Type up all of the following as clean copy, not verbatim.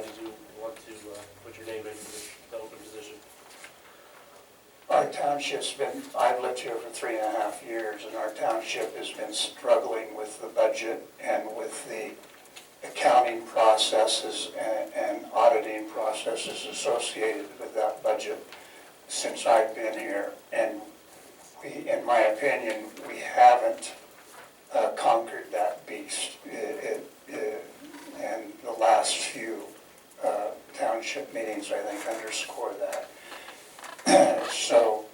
did you want to put your name in for the open position? Our township's been, I've lived here for 3.5 years, and our township has been struggling with the budget and with the accounting processes and auditing processes associated with that budget since I've been here. And we, in my opinion, we haven't conquered that beast. And the last few township meetings, I think, underscore that. So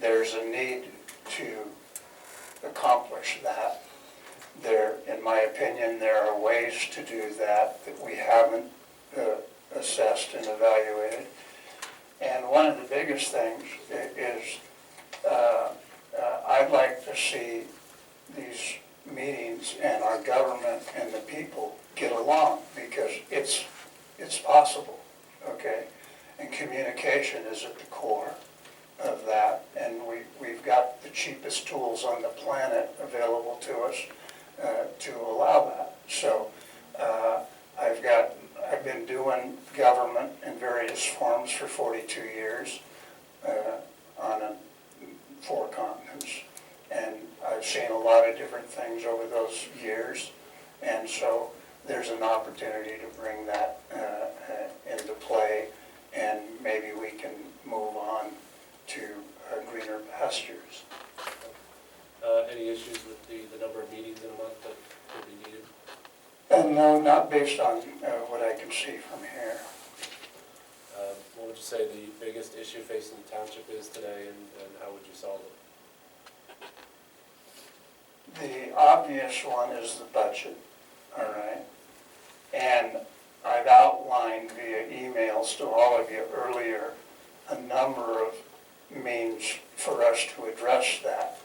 there's a need to accomplish that. There, in my opinion, there are ways to do that that we haven't assessed and evaluated. And one of the biggest things is I'd like to see these meetings and our government and the people get along, because it's possible, okay? And communication is at the core of that, and we've got the cheapest tools on the planet available to us to allow that. So I've been doing government in various forms for 42 years on 4 continents, and I've seen a lot of different things over those years, and so there's an opportunity to bring that into play, and maybe we can move on to greener pastures. Any issues with the number of meetings in a month that could be needed? No, not based on what I can see from here. What would you say the biggest issue facing the township is today, and how would you solve it? The obvious one is the budget, all right? And I've outlined via emails to all of you earlier a number of means for us to address that.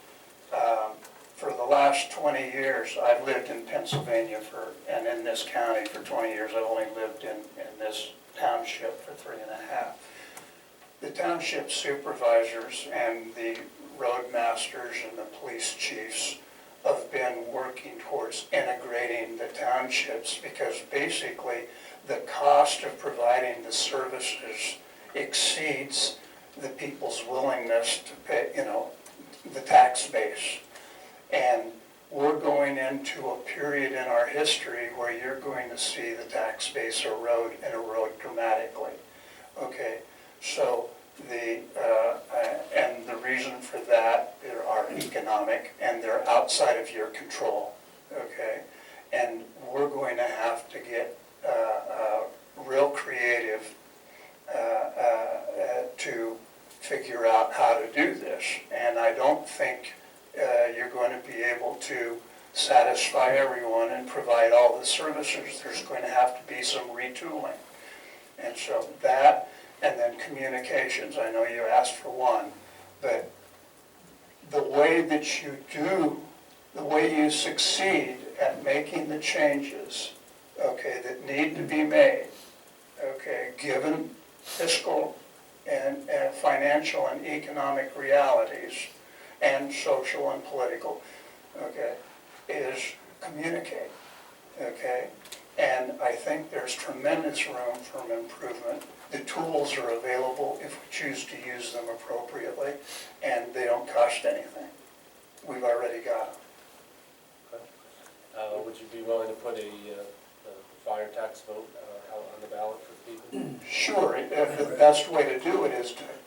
For the last 20 years, I've lived in Pennsylvania and in this county for 20 years. I've only lived in this township for 3.5. The township supervisors and the roadmasters and the police chiefs have been working towards integrating the townships, because basically the cost of providing the services exceeds the people's willingness to pay, the tax base. And we're going into a period in our history where you're going to see the tax base erode dramatically. Okay, so and the reason for that are economic, and they're outside of your control. Okay, and we're going to have to get real creative to figure out how to do this. And I don't think you're going to be able to satisfy everyone and provide all the services. There's going to have to be some retooling. And so that, and then communications. I know you asked for one, but the way that you do, the way you succeed at making the changes, okay, that need to be made, okay, given fiscal and financial and economic realities, and social and political, okay, is communicate, okay? And I think there's tremendous room for improvement. The tools are available if we choose to use them appropriately, and they don't cost anything. We've already got them. Okay. Would you be willing to put a fire tax vote out on the ballot for people? Sure, the best way to do it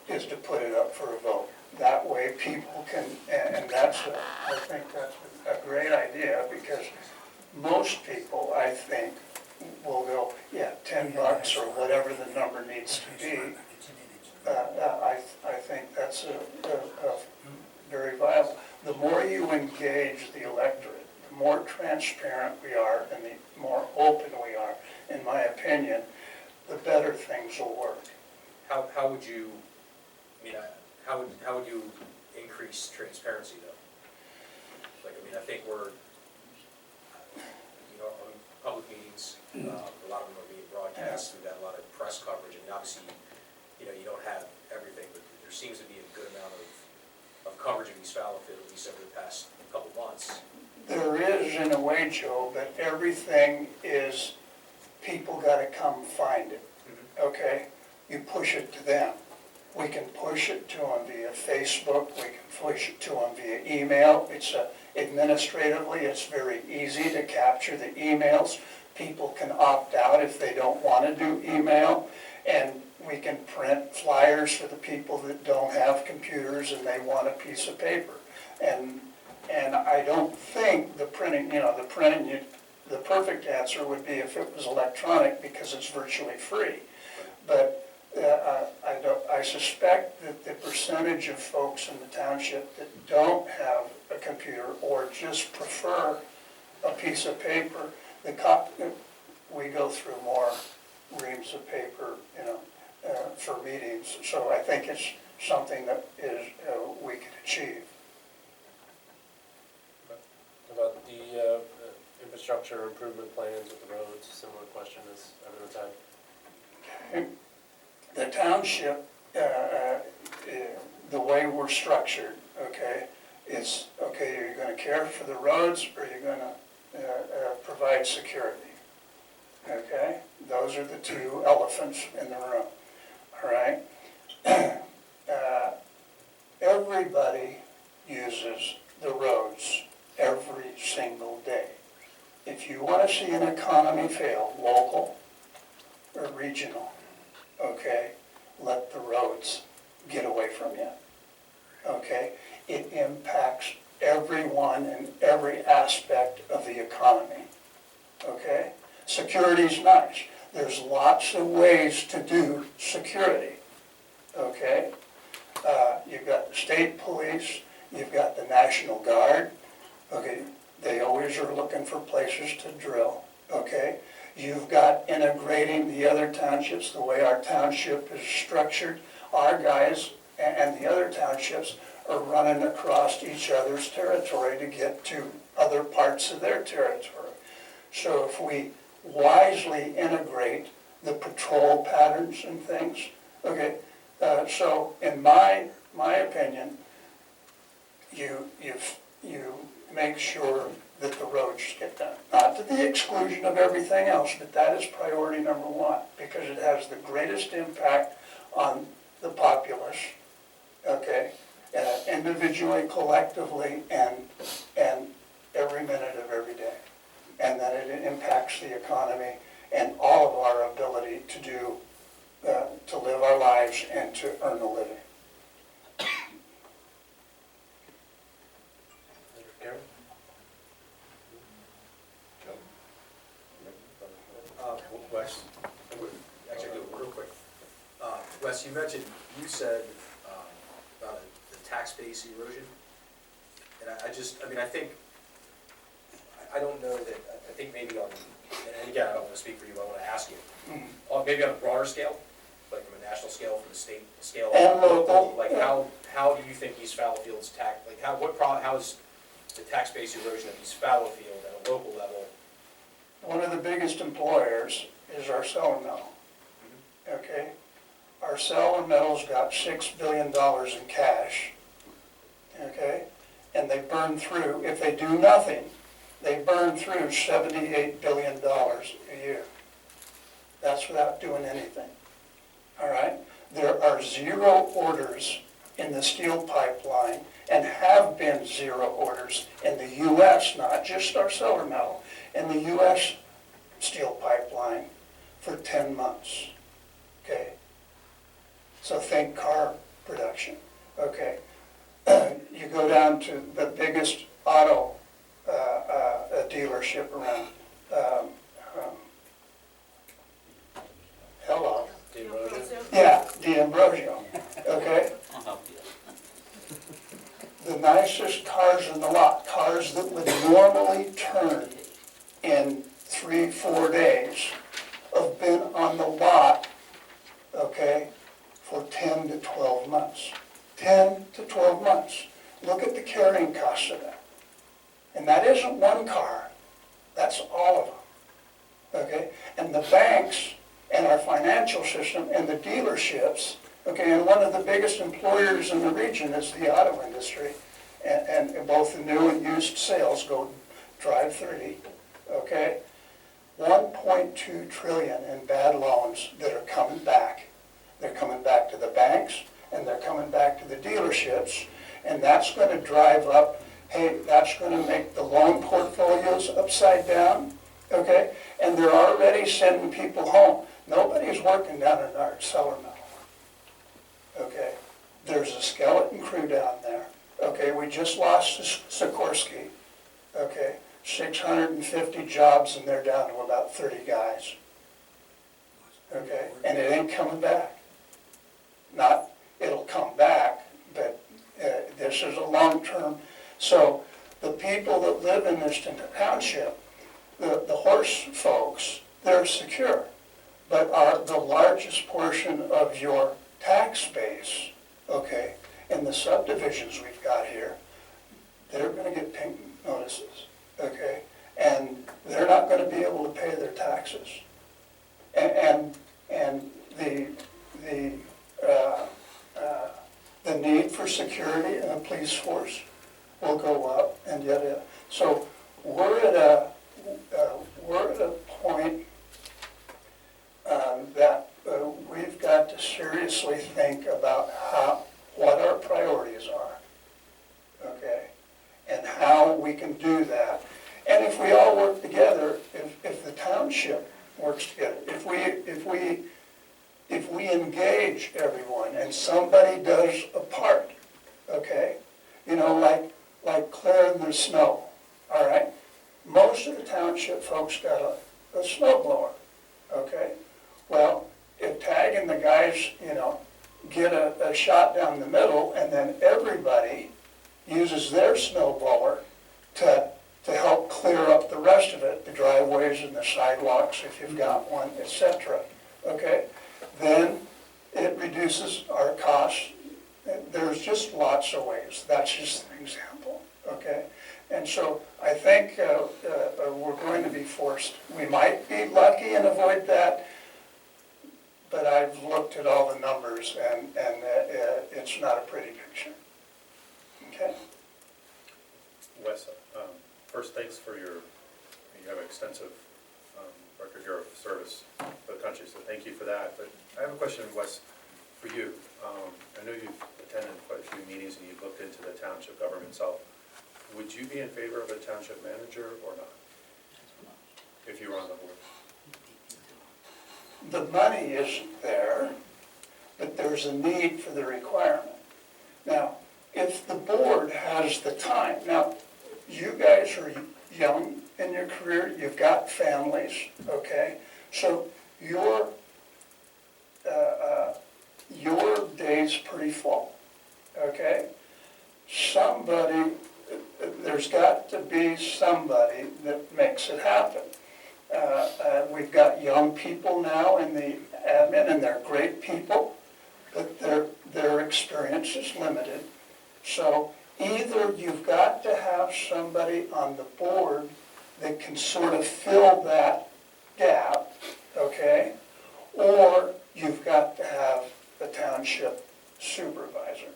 is to put it up for a vote. That way people can, and I think that's a great idea, because most people, I think, will go, yeah, $10 or whatever the number needs to be. I think that's a very viable. The more you engage the electorate, the more transparent we are and the more open we are, in my opinion, the better things will work. How would you, how would you increase transparency though? I think we're, public meetings, a lot of them are being broadcast through that, a lot of press coverage. Obviously, you don't have everything, but there seems to be a good amount of coverage of East Fallowfield, at least over the past couple months. There is, in a way, Joe, but everything is people gotta come find it, okay? You push it to them. We can push it to them via Facebook, we can push it to them via email. Administratively, it's very easy to capture the emails. People can opt out if they don't want to do email. And we can print flyers for the people that don't have computers and they want a piece of paper. And I don't think the perfect answer would be if it was electronic because it's virtually free. But I suspect that the percentage of folks in the township that don't have a computer or just prefer a piece of paper, we go through more reams of paper, for meetings. So I think it's something that we can achieve. About the infrastructure improvement plans with the roads, similar question as every time. Okay. The township, the way we're structured, okay, is, okay, are you gonna care for the roads or are you gonna provide security? Okay, those are the two elephants in the room, all right? Everybody uses the roads every single day. If you wanna see an economy fail, local or regional, okay, let the roads get away from you, okay? It impacts everyone in every aspect of the economy, okay? Security's nice. There's lots of ways to do security, okay? You've got the state police, you've got the National Guard, okay? They always are looking for places to drill, okay? You've got integrating the other townships, the way our township is structured. Our guys and the other townships are running across each other's territory to get to other parts of their territory. So if we wisely integrate the patrol patterns and things, okay, so in my opinion, you make sure that the roads get done. Not to the exclusion of everything else, but that is priority number one, because it has the greatest impact on the populace, okay, individually, collectively, and every minute of every day. And that it impacts the economy and all of our ability to do, to live our lives and to earn a living. Gary? Wes, actually, I'll do it real quick. Wes, you said about the tax base erosion. And I don't know that, I think maybe on, and again, I don't want to speak for you, I want to ask you, maybe on a broader scale, like from a national scale, from the state scale, And local. like how do you think East Fallowfield's tax, like how is the tax base erosion of East Fallowfield at a local level? One of the biggest employers is our cellar mill, okay? Our cellar mill's got $6 billion in cash, okay? And they burn through, if they do nothing, they burn through $78 billion a year. That's without doing anything, all right? There are 0 orders in the steel pipeline and have been 0 orders in the U.S., not just our cellar mill, in the U.S. steel pipeline for 10 months, okay? So think car production, okay? You go down to the biggest auto dealership around, hello. Yeah, D'Ambrosio, okay? The nicest cars in the lot, cars that would normally turn in 3-4 days, have been on the lot, okay, for 10 to 12 months. 10 to 12 months. Look at the carrying costs of that. And that isn't one car, that's all of them, okay? And the banks and our financial system and the dealerships, okay, and one of the biggest employers in the region is the auto industry, and both the new and used sales go drive 30, okay? 1.2 trillion in bad loans that are coming back. They're coming back to the banks, and they're coming back to the dealerships, and that's going to drive up, hey, that's going to make the loan portfolios upside down, okay? And they're already sending people home. Nobody's working down in our cellar mill, okay? There's a skeleton crew down there, okay? We just lost Sikorsky, okay? 650 jobs, and they're down to about 30 guys, okay? And it ain't coming back. Not, it'll come back, but this is a long-term. So the people that live in this township, the horse folks, they're secure. But the largest portion of your tax base, okay, in the subdivisions we've got here, they're going to get pink notices, okay? And they're not going to be able to pay their taxes. And the need for security in a police force will go up, and yet, so we're at a point that we've got to seriously think about what our priorities are, okay, and how we can do that. And if we all work together, if the township works together, if we engage everyone and somebody does a part, okay, you know, like clearing the snow, all right? Most of the township folks got a snow blower, okay? Well, if Tag and the guys, you know, get a shot down the middle, and then everybody uses their snow blower to help clear up the rest of it, the driveways and the sidewalks, if you've got one, etc., okay? Then it reduces our costs. There's just lots of ways. That's just an example, okay? And so I think we're going to be forced. We might be lucky and avoid that, but I've looked at all the numbers, and it's not a pretty picture, okay? Wes, first, thanks for you have an extensive record here of service for the country, so thank you for that. But I have a question, Wes, for you. I know you've attended quite a few meetings and you've looked into the township government itself. Would you be in favor of a township manager or not, if you were on the board? The money isn't there, but there's a need for the requirement. Now, if the board has the time, now, you guys are young in your career, you've got families, okay? So your day's pretty full, okay? There's got to be somebody that makes it happen. We've got young people now in the admin, and they're great people, but their experience is limited. So either you've got to have somebody on the board that can sort of fill that gap, okay? Or you've got to have a township supervisor.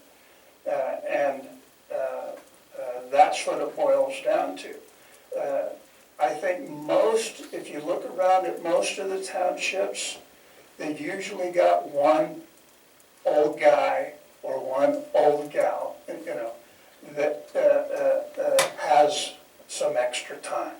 That's what it boils down to. I think if you look around at most of the townships, they've usually got one old guy or one old gal, you know, that has some extra time,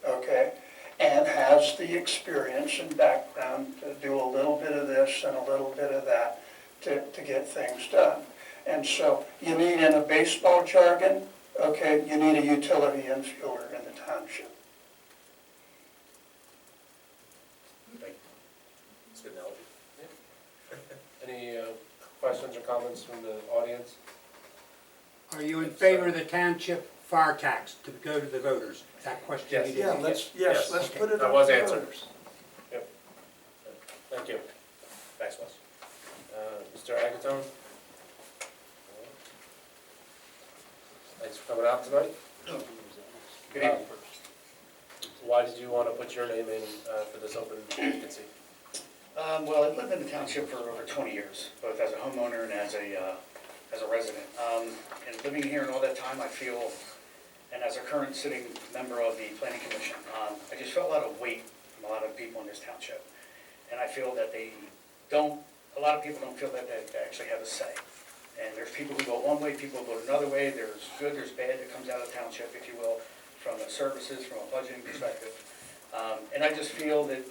okay? And has the experience and background to do a little bit of this and a little bit of that to get things done. And so you need, in a baseball jargon, okay, you need a utility infielder in the township. Thank you. It's a good analogy. Any questions or comments from the audience? Are you in favor of the township fire tax to go to the voters? That question Yes. you did. Yeah, Yes. let's put it That on was the answered. voters. Yep. Thank you. Thanks, Wes. Mr. Agatone? Thanks for coming out tonight. Good evening. Why did you want to put your name in for this open vacancy? Well, I've lived in the township for over 20 years, both as a homeowner and as a resident. And living here and all that time, I feel, and as a current sitting member of the Planning Commission, I just felt a lot of weight from a lot of people in this township. And I feel that a lot of people don't feel that they actually have a say. And there's people who go one way, people who go another way, there's good, there's bad that comes out of the township, if you will, from the services, from a budgeting perspective. And I just feel that,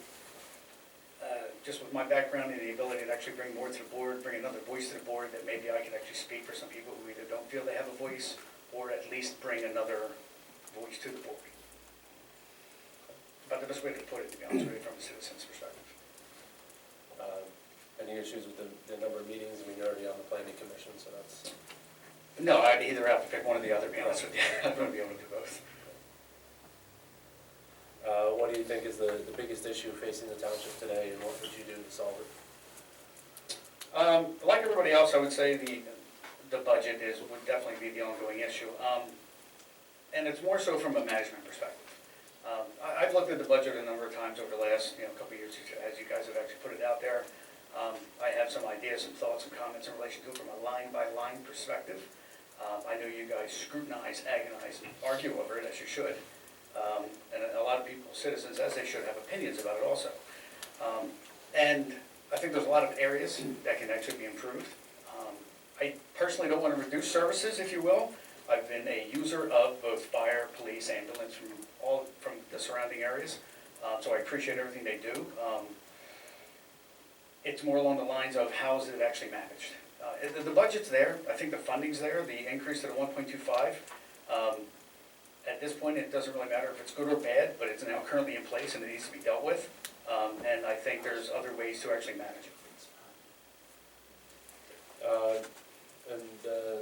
just with my background and the ability to actually bring more to the board, bring another voice to the board, that maybe I can actually speak for some people who either don't feel they have a voice, or at least bring another voice to the board. About the best way to put it, to be honest with you, from a citizen's perspective. Any issues with the number of meetings? I mean, you're already on the planning commission, so that's, No, I'd either have to pick one or the other, to be honest with you. I wouldn't be able to do both. what do you think is the biggest issue facing the township today, and what would you do to solve it? Like everybody else, I would say the budget would definitely be the ongoing issue. And it's more so from a management perspective. I've looked at the budget a number of times over the last, couple of years, as you guys have actually put it out there. I have some ideas, some thoughts, some comments in relation to it from a line-by-line perspective. I know you guys scrutinize, agonize, and argue over it, as you should. And a lot of people, citizens, as they should, have opinions about it also. And I think there's a lot of areas that can actually be improved. I personally don't want to reduce services, if you will. I've been a user of both fire, police, ambulance from the surrounding areas, so I appreciate everything they do. It's more along the lines of how is it actually managed. The budget's there, I think the funding's there, the increase to the 1.25. At this point, it doesn't really matter if it's good or bad, but it's now currently in place and it needs to be dealt with. And I think there's other ways to actually manage it.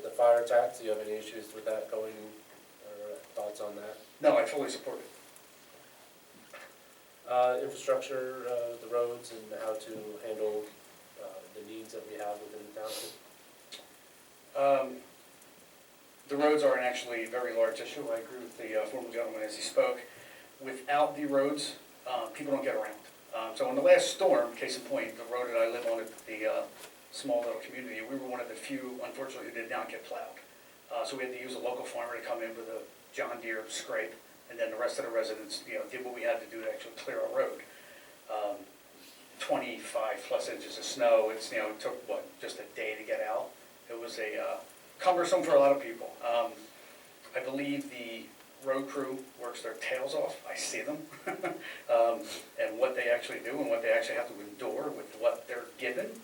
The fire tax, do you have any issues with that going, or thoughts on that? No, I fully support it. Infrastructure, the roads, and how to handle the needs that we have within the township? The roads are actually a very large issue. I agree with the former gentleman as he spoke. Without the roads, people don't get around. So in the last storm, case in point, the road that I live on, the small little community, we were one of the few, unfortunately, who did not get plowed. So we had to use a local farmer to come in with a John Deere scrape, and then the rest of the residents, did what we had to do to actually clear our road. 25 plus inches of snow, it took, just a day to get out. It was cumbersome for a lot of people. I believe the road crew works their tails off. I see them. And what they actually do and what they actually have to endure with what they're given.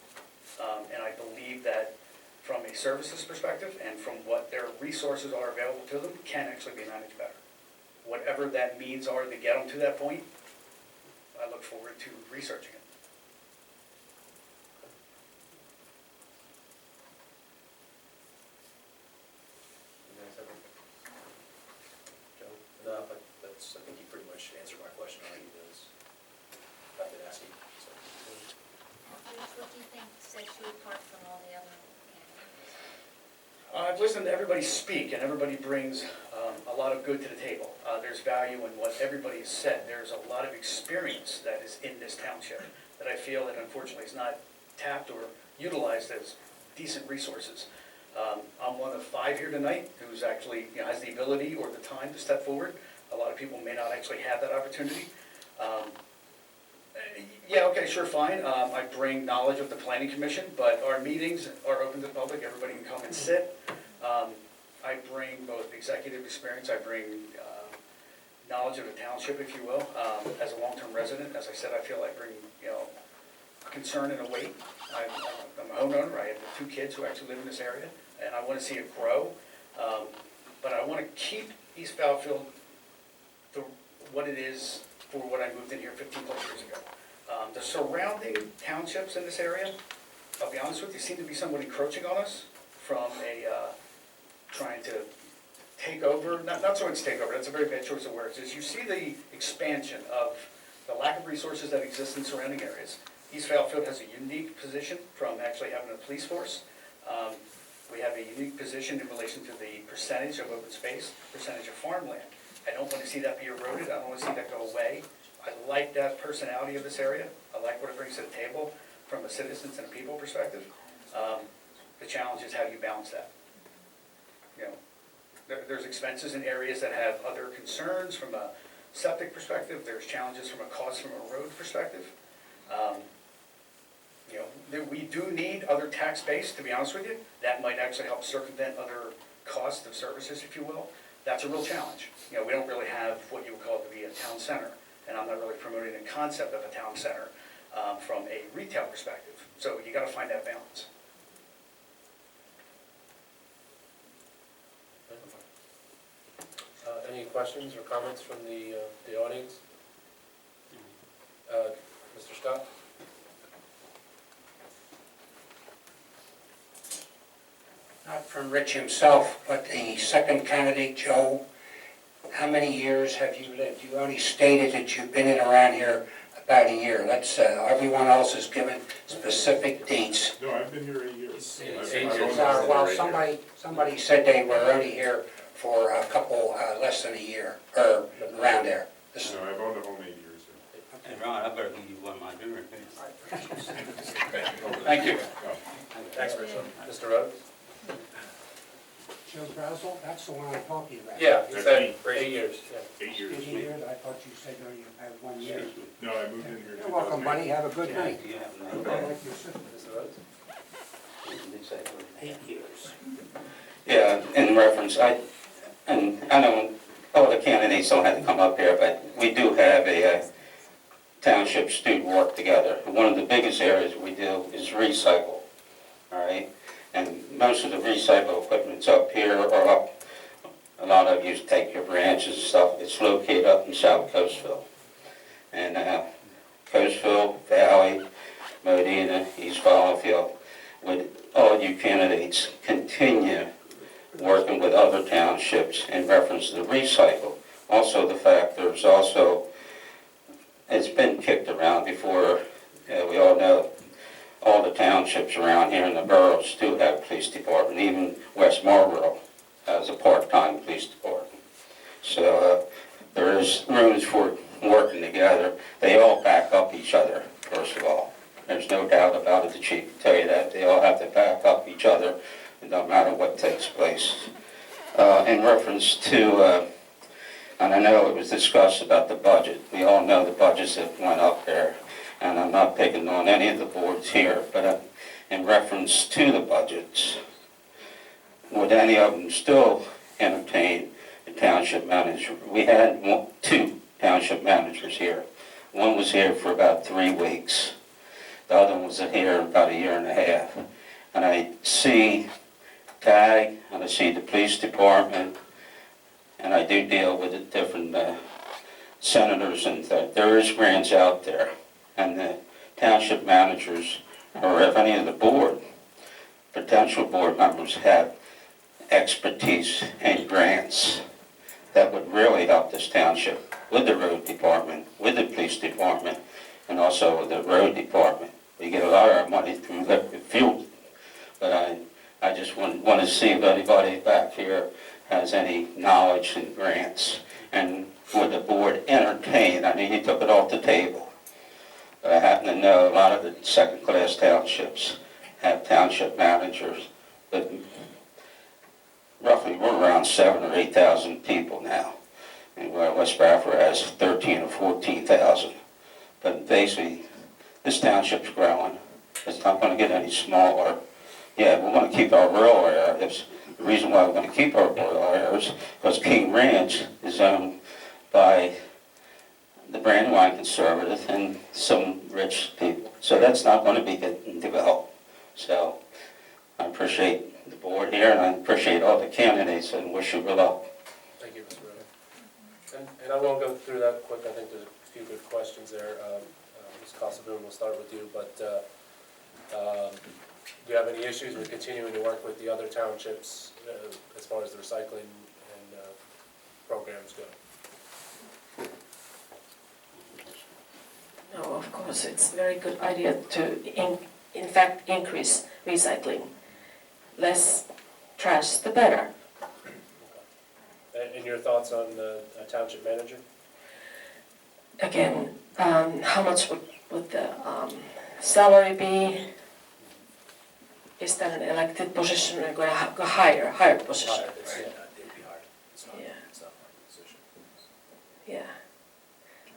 And I believe that from a services perspective and from what their resources are available to them can actually be managed better. Whatever that means are to get them to that point, I look forward to researching it. You guys have any- Joe? No, but I think you pretty much answered my question already, I've been asking, so. What do you think sets you apart from all the other candidates? I've listened to everybody speak, and everybody brings a lot of good to the table. There's value in what everybody has said. There's a lot of experience that is in this township that I feel that unfortunately is not tapped or utilized as decent resources. I'm one of 5 here tonight who's actually has the ability or the time to step forward. A lot of people may not actually have that opportunity. Yeah, okay, sure, fine. I bring knowledge of the planning commission, but our meetings are open to the public. Everybody can come and sit. I bring both executive experience. I bring knowledge of the township, if you will. As a long-term resident, as I said, I feel I bring concern and a weight. I'm a homeowner. I have 2 kids who actually live in this area, and I want to see it grow. But I want to keep East Fallowfield what it is for what I moved in here 15 plus years ago. The surrounding townships in this area, I'll be honest with you, seem to be somewhat encroaching on us from trying to take over, not so much take over, that's a very bad choice of words, is you see the expansion of the lack of resources that exist in surrounding areas. East Fallowfield has a unique position from actually having a police force. We have a unique position in relation to the percentage of open space, percentage of farmland. I don't want to see that be eroded, I don't want to see that go away. I like that personality of this area. I like what it brings to the table from a citizens and a people perspective. The challenge is how do you balance that? There's expenses in areas that have other concerns from a septic perspective, there's challenges from a cost from a road perspective. You know, we do need other tax base, to be honest with you. That might actually help circumvent other costs of services, if you will. That's a real challenge. You know, we don't really have what you would call to be a town center, and I'm not really promoting the concept of a town center from a retail perspective. So you gotta find that balance. Any questions or comments from the audience? Mr. Scott? Not from Rich himself, but the second candidate, Joe. How many years have you lived? You only stated that you've been in around here about a year. Everyone else is given specific dates. No, I've been here 8 years. Well, somebody said they were only here for a couple, less than a year, or around there. This- No, I've owned a home 8 years. Hey, Ron, I better leave you one of my dinner. Thank you. Thanks, Rich. Mr. Rhodes? Joe Brazel, that's the one I'm talking about. Yeah, he That's said me. 8 years, yeah. 8 years. 80 years, I thought you said only about 1 year. No, I moved in here. You're welcome, buddy, have a good night. Yeah. I like your sister. Mr. Rhodes? 8 years. Yeah, in reference, I know all the candidates don't have to come up here, but we do have a township student work together. One of the biggest areas we do is recycle, all right? And most of the recycle equipment's up here or up, a lot of you take your branches and stuff, it's located up in South Coastville. And Coastville, Valley, Modena, East Fallowfield, with all you candidates continue working with other townships in reference to the recycle. Also the fact there's also, it's been kicked around before, we all know all the townships around here in the boroughs do have a police department. Even West Marlboro has a part-time police department. So there is rooms for working together. They all back up each other, first of all. There's no doubt about it, the chief will tell you that. They all have to back up each other, no matter what takes place. In reference to, and I know it was discussed about the budget. We all know the budgets that went up there. And I'm not picking on any of the boards here, but in reference to the budgets, would any of them still entertain the township manager? We had two township managers here. One was here for about 3 weeks. The other one was here about 1.5 years. And I see TAG, and I see the police department, and I do deal with the different senators, and there is grants out there. And the township managers, or if any of the board, potential board members have expertise in grants that would really help this township with the road department, with the police department, and also with the road department. We get a lot of our money through liquid fuel, but I just want to see if anybody back here has any knowledge in grants, and would the board entertain, I mean, you took it off the table. But I happen to know a lot of the second-class townships have township managers, but roughly we're around 7,000 or 8,000 people now. And West Bradford has 13,000 or 14,000. But basically, this township's growing. It's not going to get any smaller. Yeah, we're going to keep our rural areas. The reason why we're going to keep our rural areas is because King Ranch is owned by the Brandywine conservative and some rich people. So that's not going to be getting developed. So I appreciate the board here, and I appreciate all the candidates, and wish you good luck. Thank you, Mr. Rhodes. And I won't go through that quick. I think there's a few good questions there. Ms. Casabun, we'll start with you, but do you have any issues with continuing to work with the other townships as far as the recycling and programs go? No, of course, it's a very good idea to, in fact, increase recycling. Less trash, the better. And your thoughts on a township manager? Again, how much would the salary be? Is that an elected position or going to go higher position? They'd be hired. It's not Yeah. my position. Yeah.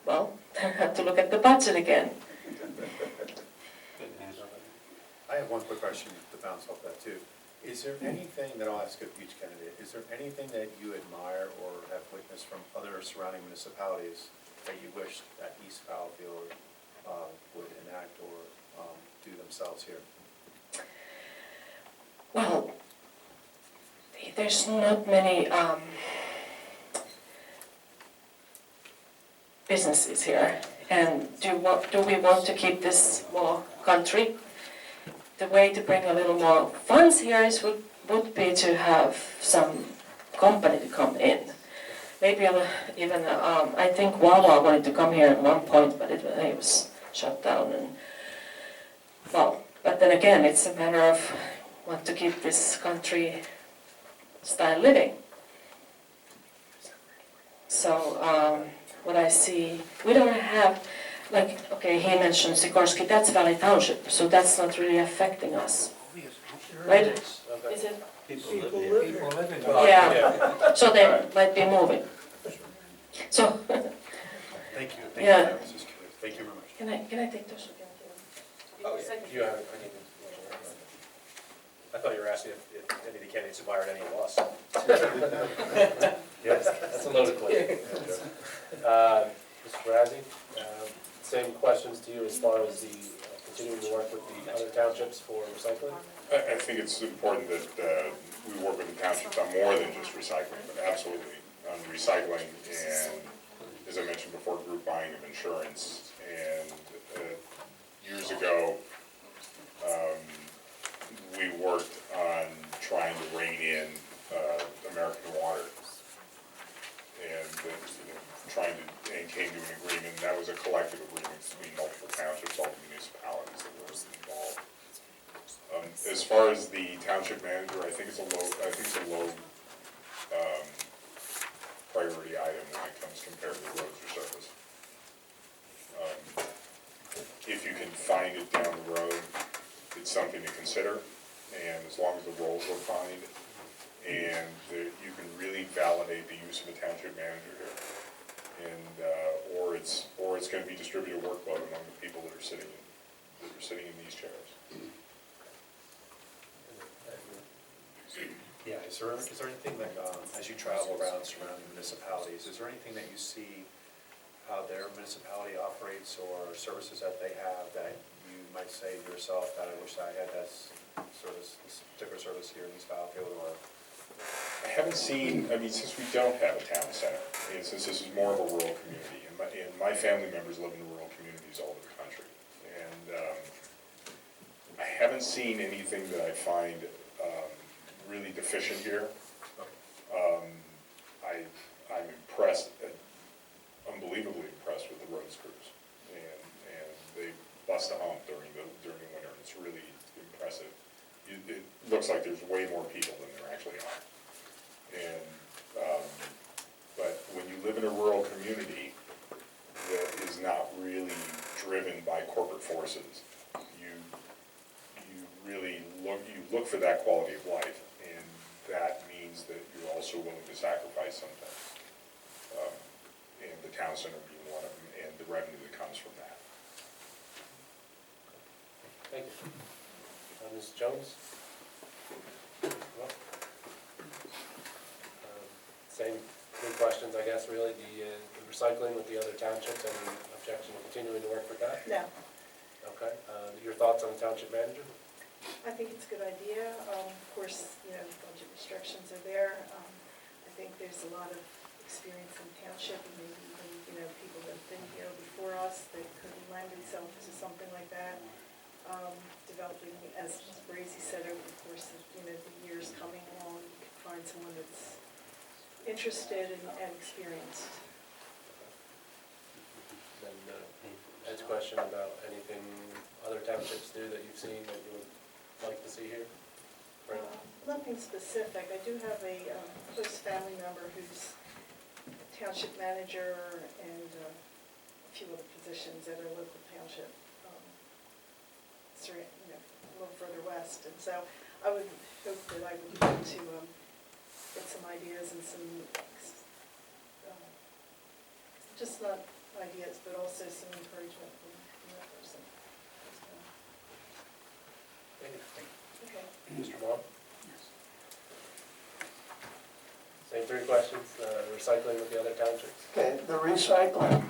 well, they have to look at the budget again. I have one quick question to bounce off that too. Is there anything that I'll ask of each candidate, is there anything that you admire or have witnessed from other surrounding municipalities that you wish that East Fallowfield would enact or do themselves here? Well, there's not many businesses here, and do we want to keep this more country? The way to bring a little more funds here would be to have some company to come in. Maybe even, I think Wawa wanted to come here at one point, but it was shut down. And well, but then again, it's a matter of want to keep this country style living. So what I see, we don't have, like, okay, he mentioned Sikorsky, that's Valley Township, so that's not really affecting us. Right? Okay. Is it? People live in Yeah, so they might be moving. So, Thank you, Yeah. I was just curious. Thank you very much. can I take those again? Oh, yeah. Do you have, I thought you were asking if any of the candidates admired any of us. Yes. that's a loaded question. Mr. Brazzi, same questions to you as far as the continuing to work with the other townships for recycling? I think it's important that we work with the townships on more than just recycling, but absolutely on recycling and, as I mentioned before, group buying of insurance. And years ago, we worked on trying to rein in American Water. And and came to an agreement, and that was a collective agreement between multiple townships, all the municipalities that were involved. As far as the township manager, I think it's a low priority item when it comes compared to roads or service. If you can find it down the road, it's something to consider, and as long as the roles are defined, and you can really validate the use of a township manager here. And, or it's gonna be distributed workload among the people that are sitting in these chairs. Yeah, is there anything that, as you travel around surrounding municipalities, is there anything that you see how their municipality operates or services that they have that you might say to yourself that I wish I had this particular service here in East Fallowfield, or? I haven't seen, since we don't have a town center, and since this is more of a rural community, and my family members live in rural communities all over the country, and I haven't seen anything that I find really deficient here. I'm impressed, unbelievably impressed with the roads crews, and they bust a hump during the winter, and it's really impressive. It looks like there's way more people than there actually are. And, but when you live in a rural community that is not really driven by corporate forces, you really look for that quality of life, and that means that you're also willing to sacrifice something. And the town center being one of them, and the revenue that comes from that. Thank you. Ms. Jones? Same three questions, I guess, really. The recycling with the other townships, any objection to continuing to work with that? No, Okay. Your thoughts on the township manager? I think it's a good idea. Of course, budget restrictions are there. I think there's a lot of experience in township, and maybe even, people that have been here before us that could lend itself to something like that. Developing, as Brazy said, over the course of, the years coming along, you could find someone that's interested and experienced. Then Ed's question about anything other townships do that you've seen that you would like to see here? Right. Nothing specific. I do have a close family member who's township manager and a few other positions at a local township, a little further west. And so I would hope that I would be able to get some ideas and some, just not ideas, but also some encouragement from that person. Okay. Mr. Vaughn? Same three questions, recycling with the other townships. Okay, the recycling,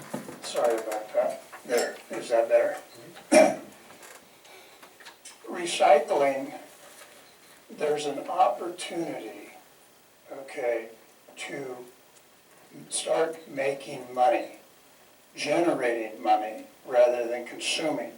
sorry about that. There, is that better? Recycling, there's an opportunity, okay, to start making money, generating money rather than consuming.